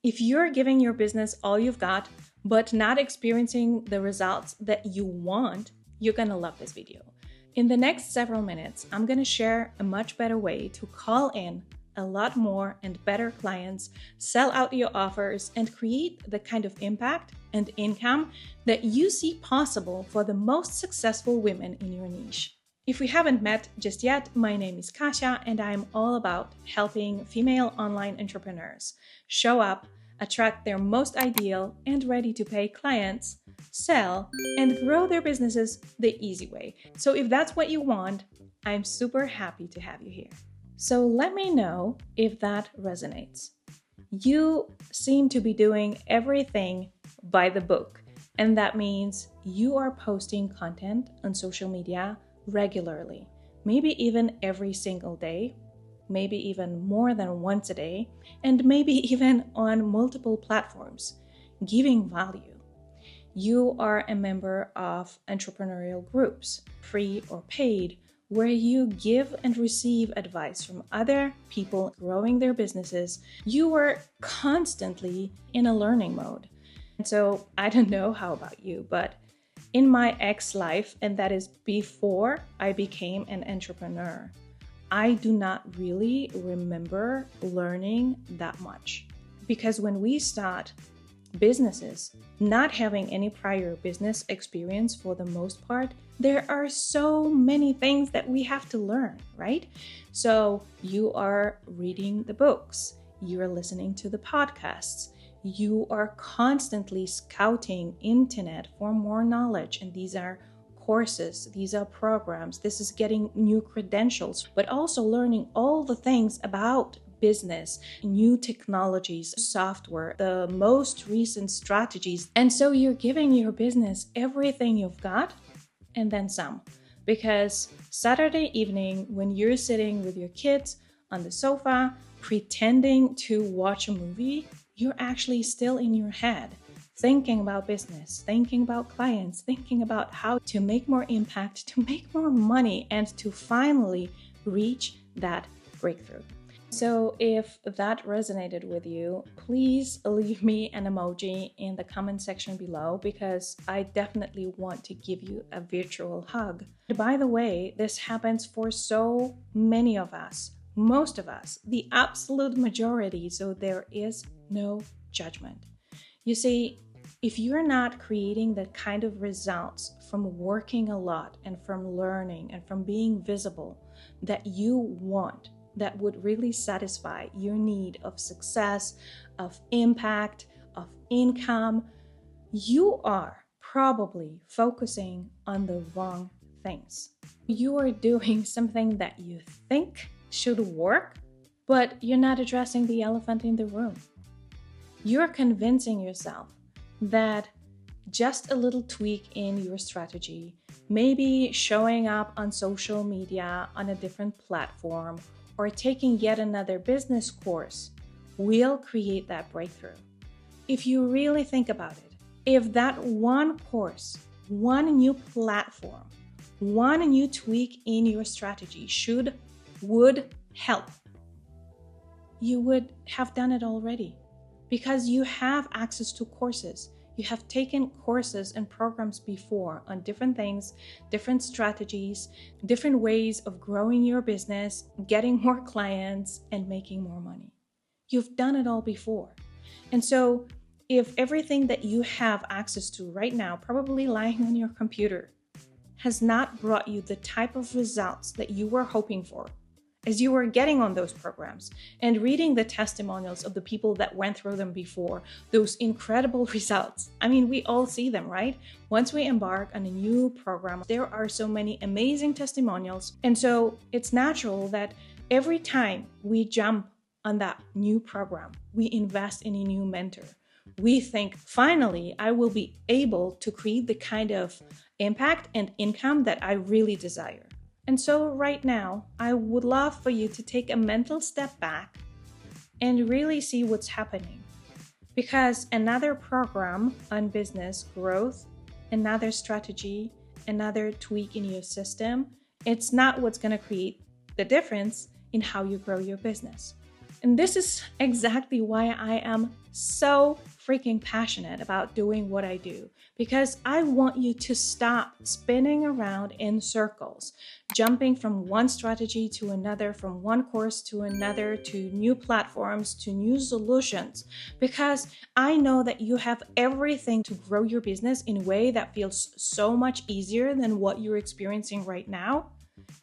If you're giving your business all you've got, but not experiencing the results that you want, you're gonna love this video. In the next several minutes, I'm gonna share a much better way to call in a lot more and better clients, sell out your offers, and create the kind of impact and income that you see possible for the most successful women in your niche. If we haven't met just yet, my name is Kasia, and I'm all about helping female online entrepreneurs show up, attract their most ideal and ready to pay clients, sell, and grow their businesses the easy way. So if that's what you want, I'm super happy to have you here. So let me know if that resonates. You seem to be doing everything by the book, and that means you are posting content on social media regularly, maybe even every single day, maybe even more than once a day, and maybe even on multiple platforms, giving value. You are a member of entrepreneurial groups, free or paid, where you give and receive advice from other people growing their businesses. You are constantly in a learning mode. And so I don't know how about you, but in my ex-life, and that is before I became an entrepreneur, I do not really remember learning that much. Because when we start businesses, not having any prior business experience for the most part, there are so many things that we have to learn, right? So you are reading the books, you are listening to the podcasts, you are constantly scouting internet for more knowledge, and these are courses, these are programs, this is getting new credentials, but also learning all the things about business, new technologies, software, the most recent strategies. And so you're giving your business everything you've got and then some. Because Saturday evening, when you're sitting with your kids on the sofa, pretending to watch a movie, you're actually still in your head, thinking about business, thinking about clients, thinking about how to make more impact, to make more money, and to finally reach that breakthrough. So if that resonated with you, please leave me an emoji in the comment section below, because I definitely want to give you a virtual hug. By the way, this happens for so many of us, most of us, the absolute majority, so there is no judgment. You see, if you're not creating the kind of results from working a lot and from learning and from being visible that you want, that would really satisfy your need of success, of impact, of income, you are probably focusing on the wrong things. You are doing something that you think should work, but you're not addressing the elephant in the room. You're convincing yourself that just a little tweak in your strategy, maybe showing up on social media on a different platform, or taking yet another business course will create that breakthrough. If you really think about it, if that one course, one new platform, one new tweak in your strategy would help, you would have done it already, because you have access to courses. You have taken courses and programs before on different things, different strategies, different ways of growing your business, getting more clients, and making more money. You've done it all before. And so if everything that you have access to right now, probably lying on your computer, has not brought you the type of results that you were hoping for, as you were getting on those programs and reading the testimonials of the people that went through them before, those incredible results. I mean, we all see them, right? Once we embark on a new program, there are so many amazing testimonials. And so it's natural that every time we jump on that new program, we invest in a new mentor, we think, finally, I will be able to create the kind of impact and income that I really desire. And so right now, I would love for you to take a mental step back and really see what's happening. Because another program on business growth, another strategy, another tweak in your system, it's not what's going to create the difference in how you grow your business. And this is exactly why I am so freaking passionate about doing what I do because I want you to stop spinning around in circles, jumping from one strategy to another, from one course to another, to new platforms, to new solutions, because I know that you have everything to grow your business in a way that feels so much easier than what you're experiencing right now,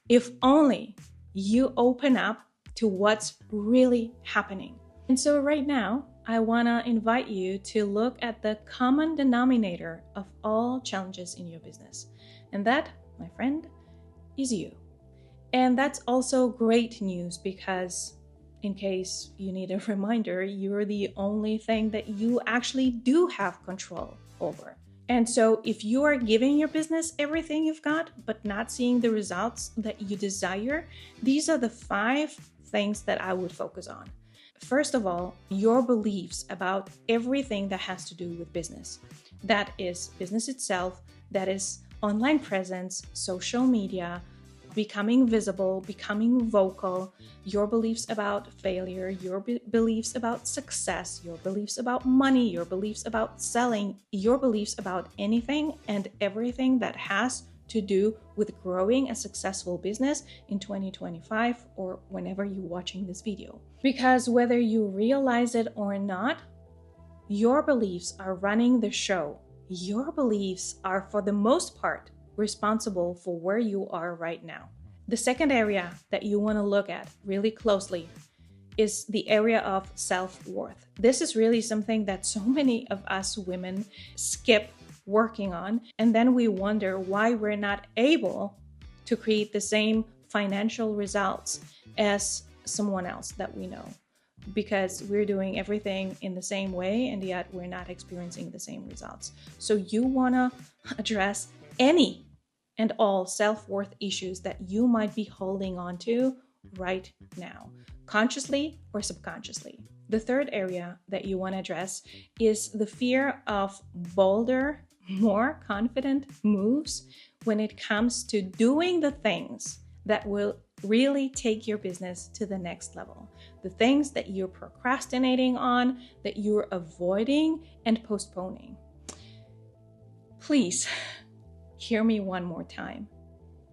if only you open up to what's really happening. And so right now, I want to invite you to look at the common denominator of all challenges in your business. And that, my friend, is you. And that's also great news because, in case you need a reminder, you're the only thing that you actually do have control over. And so if you are giving your business everything you've got, but not seeing the results that you desire, these are the 5 things that I would focus on. First of all, your beliefs about everything that has to do with business. That is business itself, that is online presence, social media, becoming visible, becoming vocal, your beliefs about failure, your beliefs about success, your beliefs about money, your beliefs about selling, your beliefs about anything and everything that has to do with growing a successful business in 2025 or whenever you're watching this video. Because whether you realize it or not, your beliefs are running the show. Your beliefs are, for the most part, responsible for where you are right now. The second area that you want to look at really closely is the area of self-worth. This is really something that so many of us women skip working on, and then we wonder why we're not able to create the same financial results as someone else that we know, because we're doing everything in the same way and yet we're not experiencing the same results. So you want to address any and all self-worth issues that you might be holding on to right now, consciously or subconsciously. The third area that you want to address is the fear of bolder, more confident moves when it comes to doing the things that will really take your business to the next level. The things that you're procrastinating on, that you're avoiding and postponing. Please hear me one more time.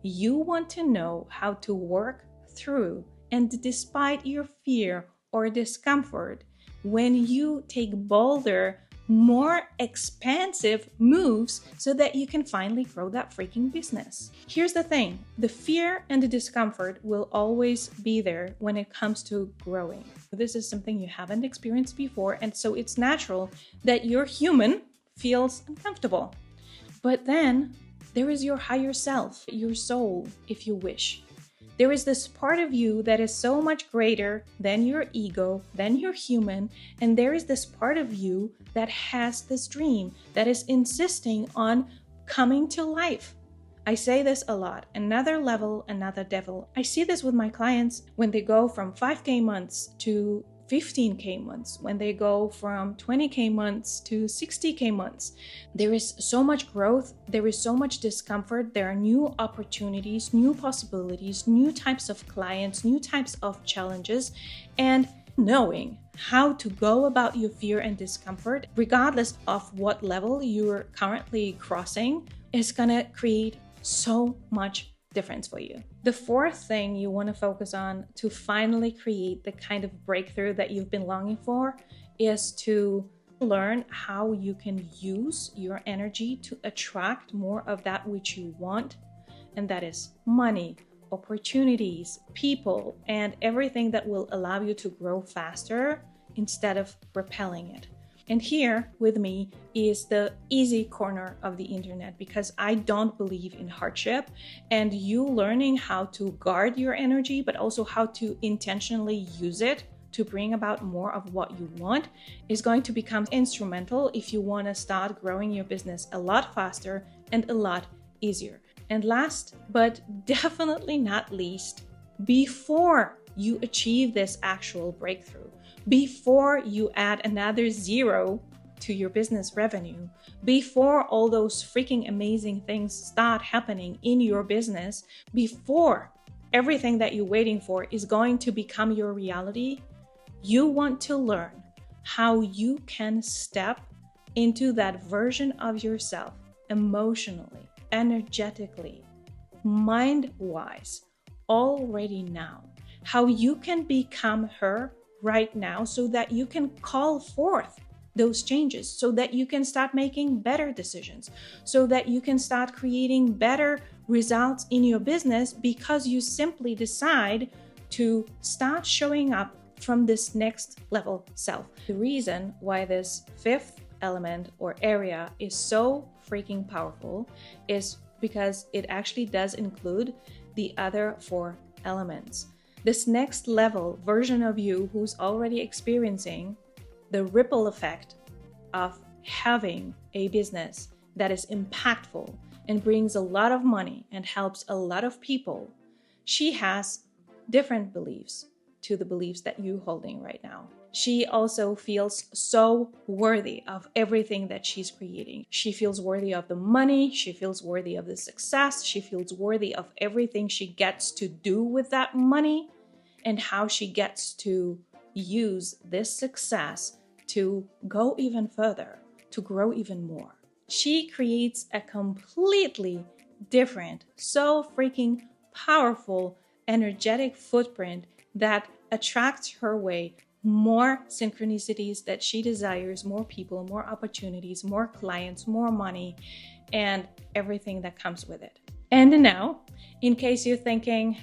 You want to know how to work through and despite your fear or discomfort when you take bolder, more expansive moves so that you can finally grow that freaking business. Here's the thing, the fear and the discomfort will always be there when it comes to growing. This is something you haven't experienced before, and so it's natural that your human feels uncomfortable. But then there is your higher self, your soul, if you wish. There is this part of you that is so much greater than your ego, than your human, and there is this part of you that has this dream, that is insisting on coming to life. I say this a lot, another level, another devil. I see this with my clients when they go from 5K months to 15K months, when they go from 20K months to 60K months. There is so much growth, there is so much discomfort, there are new opportunities, new possibilities, new types of clients, new types of challenges, and knowing how to go about your fear and discomfort, regardless of what level you're currently crossing, is gonna create so much difference for you. The fourth thing you want to focus on to finally create the kind of breakthrough that you've been longing for is to learn how you can use your energy to attract more of that which you want, and that is money, opportunities, people, and everything that will allow you to grow faster instead of repelling it. And here with me is the easy corner of the internet, because I don't believe in hardship, and you learning how to guard your energy, but also how to intentionally use it to bring about more of what you want is going to become instrumental if you want to start growing your business a lot faster and a lot easier. And last, but definitely not least, before you achieve this actual breakthrough, before you add another 0 to your business revenue, before all those freaking amazing things start happening in your business, before everything that you're waiting for is going to become your reality, you want to learn how you can step into that version of yourself emotionally, energetically, mind-wise, already now. How you can become her right now so that you can call forth those changes, so that you can start making better decisions, so that you can start creating better results in your business because you simply decide to start showing up from this next level self. The reason why this fifth element or area is so freaking powerful is because it actually does include the other 4 elements. This next level version of you who's already experiencing the ripple effect of having a business that is impactful and brings a lot of money and helps a lot of people, she has different beliefs to the beliefs that you're holding right now. She also feels so worthy of everything that she's creating. She feels worthy of the money. She feels worthy of the success. She feels worthy of everything she gets to do with that money and how she gets to use this success to go even further, to grow even more. She creates a completely different, so freaking powerful, energetic footprint that attracts her way more synchronicities that she desires, more people, more opportunities, more clients, more money, and everything that comes with it. And now, in case you're thinking,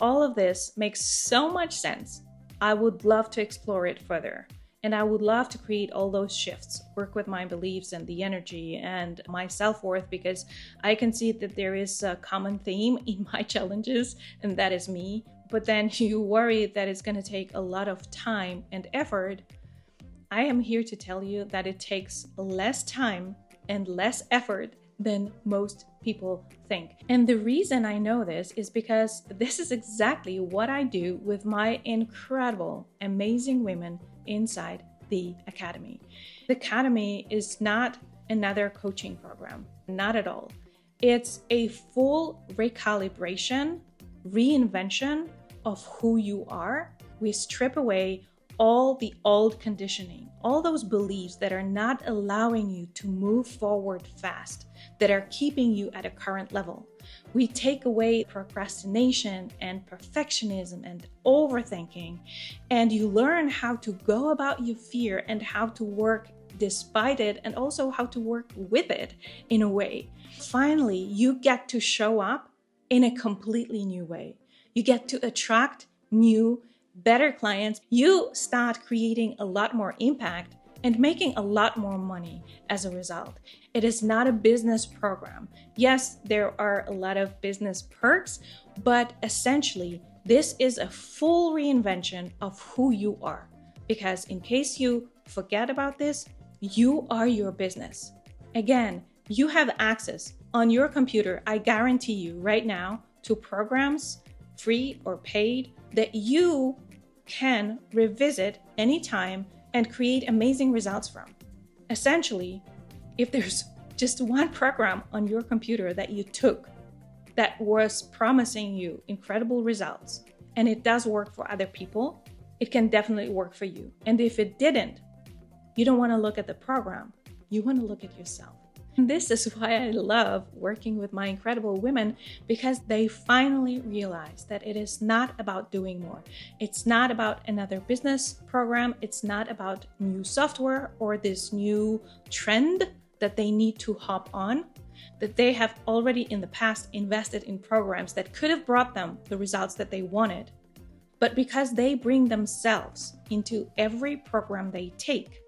all of this makes so much sense, I would love to explore it further. And I would love to create all those shifts, work with my beliefs and the energy and my self-worth, because I can see that there is a common theme in my challenges, and that is me. But then you worry that it's going to take a lot of time and effort. I am here to tell you that it takes less time and less effort than most people think. And the reason I know this is because this is exactly what I do with my incredible, amazing women inside the Academy. The Academy is not another coaching program, not at all. It's a full recalibration, reinvention of who you are. We strip away all the old conditioning, all those beliefs that are not allowing you to move forward fast, that are keeping you at a current level. We take away procrastination and perfectionism and overthinking, and you learn how to go about your fear and how to work despite it, and also how to work with it in a way. Finally, you get to show up in a completely new way. You get to attract new, better clients. You start creating a lot more impact and making a lot more money as a result. It is not a business program. Yes, there are a lot of business perks, but essentially, this is a full reinvention of who you are. Because in case you forget about this, you are your business. Again, you have access on your computer, I guarantee you right now, to programs, free or paid, that you can revisit anytime and create amazing results from. Essentially, if there's just one program on your computer that you took that was promising you incredible results, and it does work for other people, it can definitely work for you. And if it didn't, you don't want to look at the program, you want to look at yourself. And this is why I love working with my incredible women, because they finally realize that it is not about doing more. It's not about another business program. It's not about new software or this new trend that they need to hop on, that they have already in the past invested in programs that could have brought them the results that they wanted. But because they bring themselves into every program they take,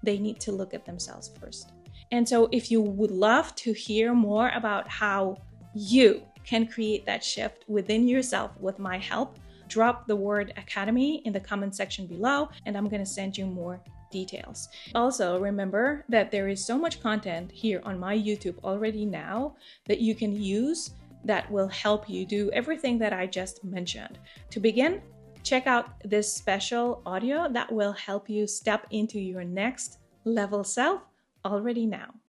they need to look at themselves first. And so if you would love to hear more about how you can create that shift within yourself with my help, drop the word Academy in the comment section below, and I'm going to send you more details. Also, remember that there is so much content here on my YouTube already now that you can use that will help you do everything that I just mentioned. To begin, check out this special audio that will help you step into your next level self already now.